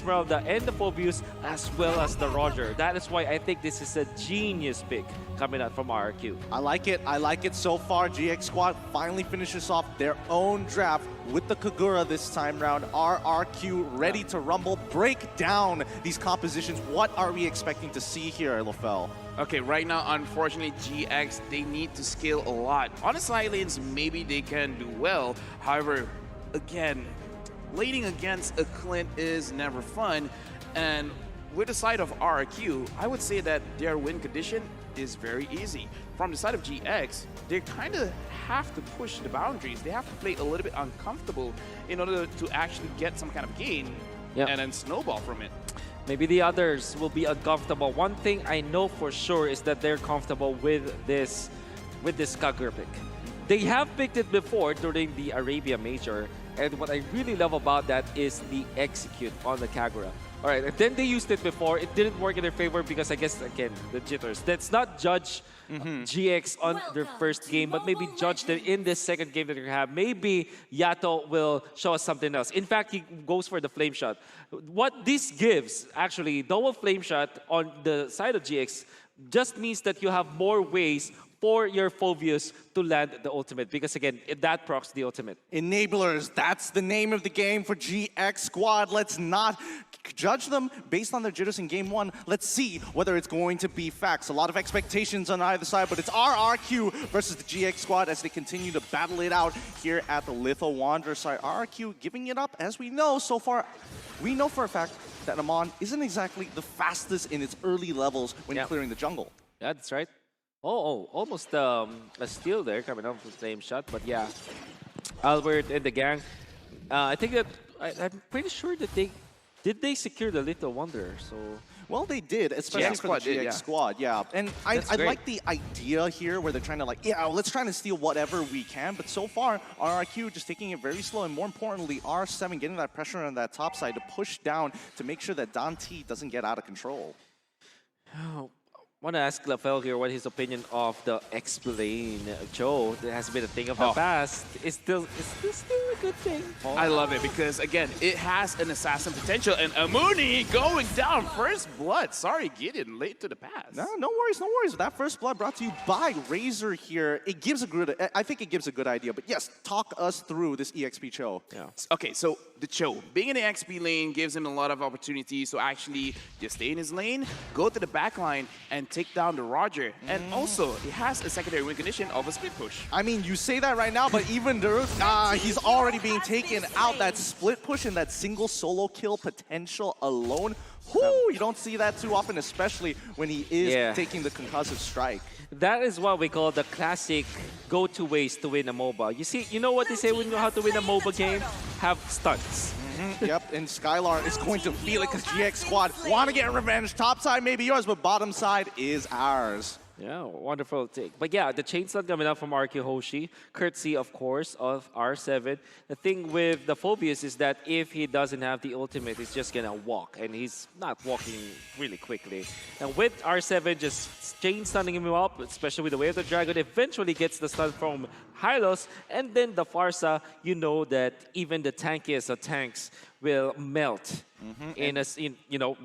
Esmeralda and the Phobius as well as the Roger. That is why I think this is a genius pick coming out from RRQ. I like it. I like it so far. GX Squad finally finishes off their own draft with the Kagura this time round. RRQ ready to rumble, break down these compositions. What are we expecting to see here, LaFell? Okay, right now, unfortunately, GX, they need to scale a lot. On the side lanes, maybe they can do well. However, again, laning against a Clint is never fun. And with the side of RRQ, I would say that their win condition is very easy. From the side of GX, they kind of have to push the boundaries. They have to play a little bit uncomfortable in order to actually get some kind of gain and then snowball from it. Maybe the others will be uncomfortable. One thing I know for sure is that they're comfortable with this Kagura pick. They have picked it before during the Arabia Major, and what I really love about that is the execute on the Kagura. All right, and then they used it before. It didn't work in their favor because I guess, again, the jitters. Let's not judge GX on their first game, but maybe judge them in this second game that they have. Maybe Yato will show us something else. In fact, he goes for the flame shot. What this gives, actually, double flame shot on the side of GX just means that you have more ways for your Phobius to land the ultimate, because again, that procs the ultimate. Enablers, that's the name of the game for GX Squad. Let's not judge them based on their jitters in game one. Let's see whether it's going to be facts. A lot of expectations on either side, but it's RRQ versus the GX Squad as they continue to battle it out here at the Litho Wanderer side. RRQ giving it up, as we know so far. We know for a fact that AAMON isn't exactly the fastest in its early levels when clearing the jungle. Yeah, that's right. Oh, almost a steal there coming off the flame shot, but yeah, Albert and the gang. I think that I'm pretty sure that they secure the Little Wanderer. So well, they did, especially for the GX Squad. Yeah, and I like the idea here where they're trying to let's try to steal whatever we can. But so far, RRQ just taking it very slow, and more importantly, R7 getting that pressure on that top side to push down to make sure that Dante doesn't get out of control. Oh. I want to ask LaFell here what his opinion of the Explain Joe. That has been a thing of the past. Is this still a good thing? I love it because, again, it has an assassin potential. And Amuni going down first blood. Sorry, Gideon, late to the pass. No worries, no worries. That first blood brought to you by Razor here. It gives a good, I think it gives a good idea. But yes, talk us through this EXP Cho. Yeah. Okay, so the Cho, being in the XP lane gives him a lot of opportunities. So actually, just stay in his lane, go to the back line, and take down the Roger. And also, it has a secondary win condition of a split push. I mean, you say that right now, but even he's already being taken out. That split push and that single solo kill potential alone. Whoo, you don't see that too often, especially when he is taking the concussive strike. That is what we call the classic go-to ways to win a MOBA. You know what they say when you know how to win a MOBA game? Have stunts. Yep, and Skylar is going to feel it because GX Squad want to get revenge. Top side may be yours, but bottom side is ours. Yeah, wonderful take. But yeah, the chainsaw coming up from RRQ HOSHI, courtesy, of course, of R7. The thing with the Phobius is that if he doesn't have the ultimate, he's just gonna walk, and he's not walking really quickly. And with R7 just chain stunning him up, especially with the Way of the Dragon, eventually gets the stun from Hylos, and then the Farsa, you know that even the tankiest of tanks will melt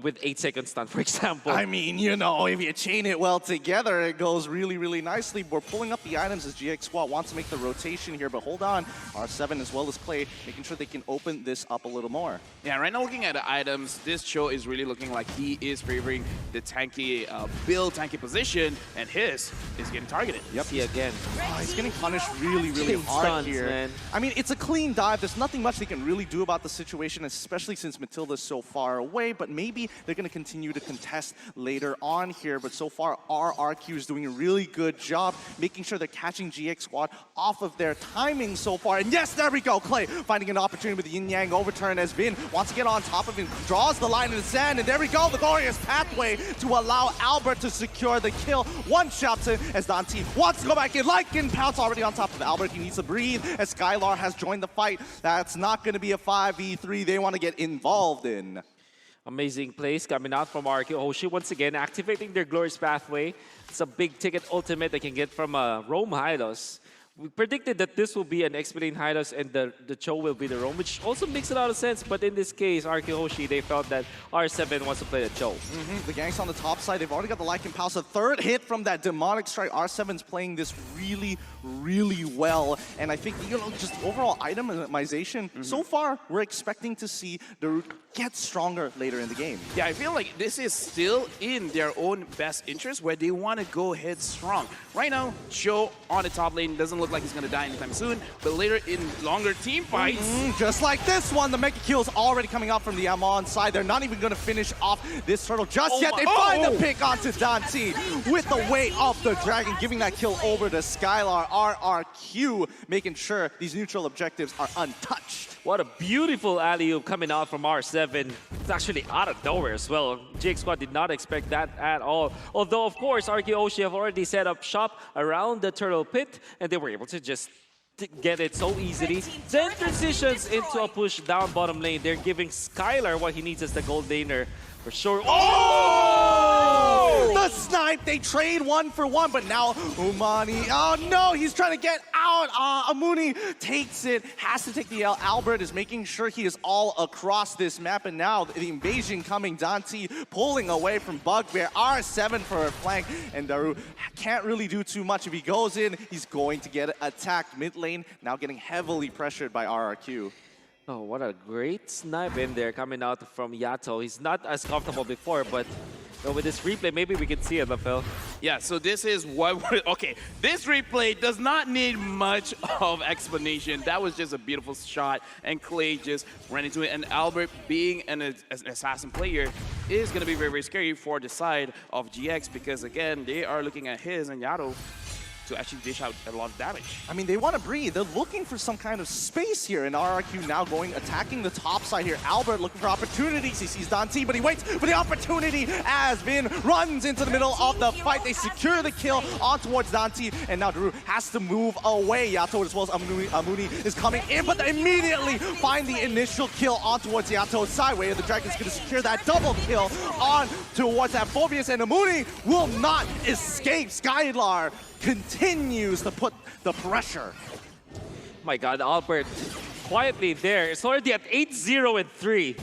with 8 second stun, for example. I mean, if you chain it well together, it goes really, really nicely. We're pulling up the items as GX Squad wants to make the rotation here, but hold on. R7 as well as Clay, making sure they can open this up a little more. Yeah, right now looking at the items, this Cho is really looking like he is favoring the tanky build, tanky position, and his is getting targeted. Yep. See again. Oh, he's getting punished really, really hard stuns, here. Man. I mean, it's a clean dive. There's nothing much they can really do about the situation, especially since Matilda's so far away, but maybe they're going to continue to contest later on here. But so far, RRQ is doing a really good job making sure they're catching GX Squad off of their timing so far. And yes, there we go. Clay finding an opportunity with the yin-yang overturn as Vin wants to get on top of him, draws the line in the sand, and there we go. The glorious pathway to allow Albert to secure the kill. One shot to as Dante wants to go back in. Lycan Pounce already on top of Albert. He needs to breathe as Skylar has joined the fight. That's not going to be a 5v3 they want to get involved in. Amazing plays coming out from RRQ HOSHI once again, activating their glorious pathway. It's a big ticket ultimate they can get from Rome Hylos. we predicted that this will be an Explain Hideouts and the Cho will be the roam, which also makes a lot of sense. But in this case, RRQ HOSHI, they felt that R7 wants to play the Cho. The ganks on the top side, they've already got the Lycan Pulse. A third hit from that Demonic Strike. R7's playing this really, really well. And I think, you know, just overall itemization, so far, we're expecting to see the root get stronger later in the game. Yeah, I feel like this is still in their own best interest where they want to go ahead strong. Right now, Cho on the top lane doesn't look like he's going to die anytime soon, but later in longer team fights... Just like this one, the Mega Kill's already coming out from the AAMON side. They're not even going to finish off this turtle just yet. They find the pick onto Dante with the weight of the dragon, giving that kill over to Skylar. RRQ making sure these neutral objectives are untouched. What a beautiful alley-oop coming out from R7. It's actually out of nowhere as well. GX Squad did not expect that at all. Although, of course, RRQ HOSHI have already set up shop around the turtle pit, and they were able to just get it so easily. Then transitions into a push down bottom lane. They're giving Skylar what he needs as the gold laner for sure. Oh! The snipe, they trade 1 for 1, but now Umani, oh no, he's trying to get out. Amuni takes it, has to take the L. Albert is making sure he is all across this map, and now the invasion coming. Dante pulling away from Bugbear. R7 for a flank, and Daru can't really do too much. If he goes in, he's going to get attacked mid lane, now getting heavily pressured by RRQ. Oh, what a great snipe in there coming out from Yato. He's not as comfortable before, but with this replay, maybe we can see it, Phil. Yeah, so this is what okay, this replay does not need much of explanation. That was just a beautiful shot, and Clay just ran into it. And Albert, being an assassin player, is going to be very, very scary for the side of GX because, again, they are looking at his and Yato to actually dish out a lot of damage. I mean, they want to breathe. They're looking for some kind of space here, and RRQ now attacking the top side here. Albert looking for opportunities. He sees Dante, but he waits for the opportunity as Vin runs into the middle of the fight. They secure the kill on towards Dante, and now Drew has to move away. Yato as well as Amuni is coming in, but they immediately find the initial kill on towards Yato's side. Way the Dragon's going to secure that double kill on towards that Phobius, and Amuni will not escape. Skylar continues to put the pressure. My God, Albert, quietly there. It's already at 8-0-3.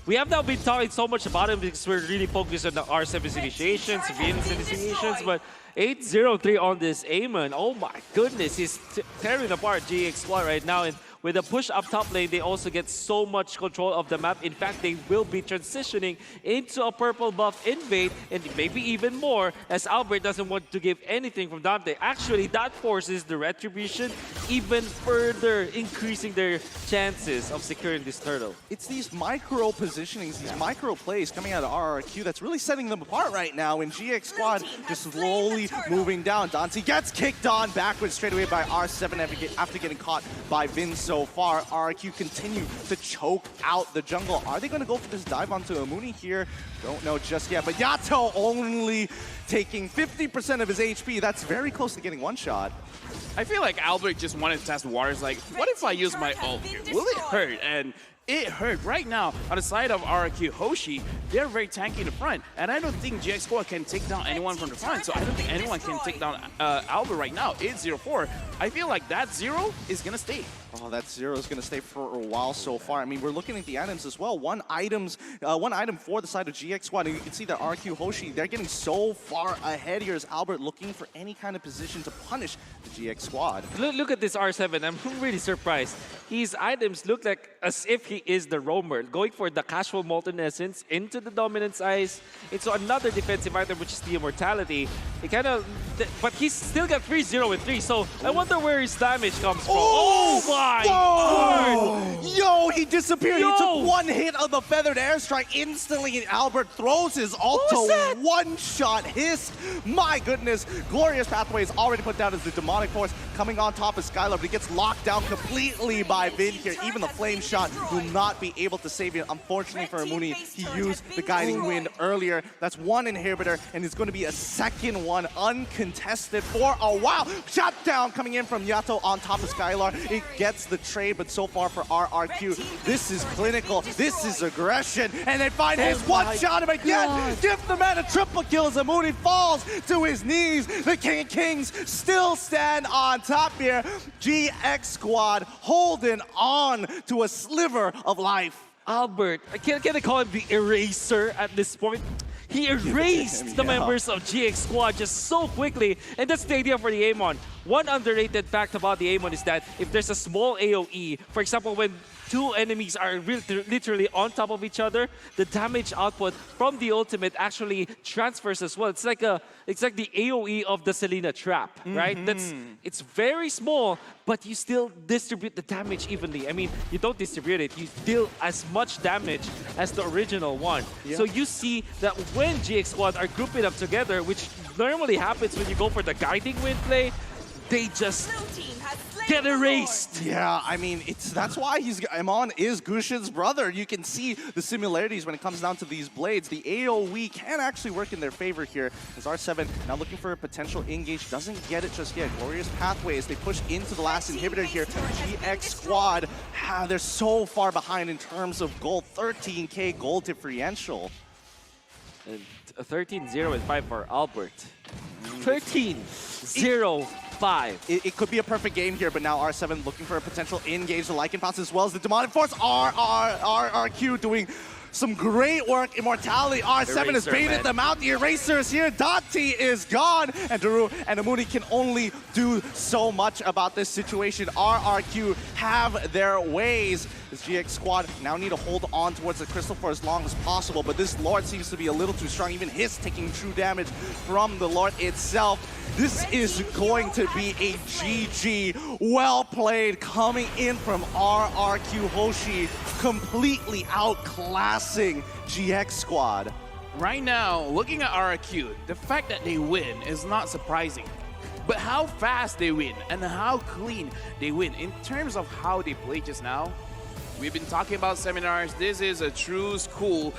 We have now been talking so much about him because we're really focused on the R7's initiations, Vin's initiations, but 8-0-3 on this AAMON. Oh my goodness, he's tearing apart GX Squad right now. And with a push up top lane, they also get so much control of the map. In fact, they will be transitioning into a purple buff invade, and maybe even more, as Albert doesn't want to give anything from Dante. Actually, that forces the retribution even further, increasing their chances of securing this turtle. It's these micro positionings, these micro plays coming out of RRQ that's really setting them apart right now. And GX Squad just slowly moving down. Dante gets kicked on backwards straight away by R7 after getting caught by Vin. So far, RRQ continue to choke out the jungle. Are they going to go for this dive onto Amuni here? Don't know just yet, but Yato only taking 50% of his HP. That's very close to getting one shot. I feel like Albert just wanted to test the waters, like, what if I use my ult here? Will it hurt? And it hurt. Right now, on the side of RRQ HOSHI, they're very tanky in the front, and I don't think GX Squad can take down anyone from the front, so I don't think anyone can take down Albert right now. 8-0-4. I feel like that 0 is going to stay. Oh, that 0 is going to stay for a while so far. I mean, we're looking at the items as well. One item for the side of GX Squad, and you can see that RRQ HOSHI, they're getting so far ahead here as Albert looking for any kind of position to punish the GX Squad. Look at this R7. I'm really surprised. His items look like as if he is the roamer, going for the casual Molten Essence into the Dominance Eyes, into another defensive item, which is the Immortality. It kind of, but he's still got 3-0-3, so I wonder where his damage comes from. Oh my! Yo, he disappeared. He took one hit of the Feathered Airstrike instantly, and Albert throws his ult to one-shot Hiss. My goodness, Glorious Pathway is already put down as the Demonic Force coming on top of Skylar, but he gets locked down completely by Vin here. Even the Flame Shot will not be able to save it. Unfortunately for Amuni, he used the Guiding Wind earlier. That's one inhibitor, and it's going to be a second one uncontested for a while. Shot down coming in from Yato on top of Skylar. It gets gets the trade, but so far for RRQ, this is clinical, this is aggression, and they find his one-shot him again! Give the man a triple kill as Amuni falls to his knees. The King of Kings still stand on top here. GX Squad holding on to a sliver of life. Albert, can I call him the eraser at this point? He erased the members of GX Squad just so quickly, and that's the idea for the AAMON. One underrated fact about the AAMON is that if there's a small AoE, for example, when two enemies are literally on top of each other, the damage output from the ultimate actually transfers as well. It's like the AoE of the Selena trap, right? It's very small, but you still distribute the damage evenly. I mean, you don't distribute it, you deal as much damage as the original one. So you see that when GX Squad are grouping up together, which normally happens when you go for the guiding wind play, they just get erased. Yeah, I mean, that's why AAMON is Gushin's brother. You can see the similarities when it comes down to these blades. The AoE can actually work in their favor here, as R7 now looking for a potential engage, doesn't get it just yet. Glorious Pathway as they push into the last inhibitor here. GX Squad, they're so far behind in terms of gold, 13k gold differential. And 13-0 and 5 for Albert. 13-0. It could be a perfect game here, but now R7 looking for a potential engage, the Lycan Pounce as well as the Demonic Force. RRQ doing some great work. Immortality. R7 has baited them out. The Eraser is here. Dante is gone. And Daru and Amuni can only do so much about this situation. RRQ have their ways. This GX Squad now need to hold on towards the Crystal for as long as possible, but this Lord seems to be a little too strong. Even Hiss taking true damage from the Lord itself. This is going to be a GG. Well played coming in from RRQ Hoshi, completely outclassing GX Squad. Right now, looking at RRQ, the fact that they win is not surprising. But how fast they win and how clean they win in terms of how they play just now. We've been talking about seminars. This is a true school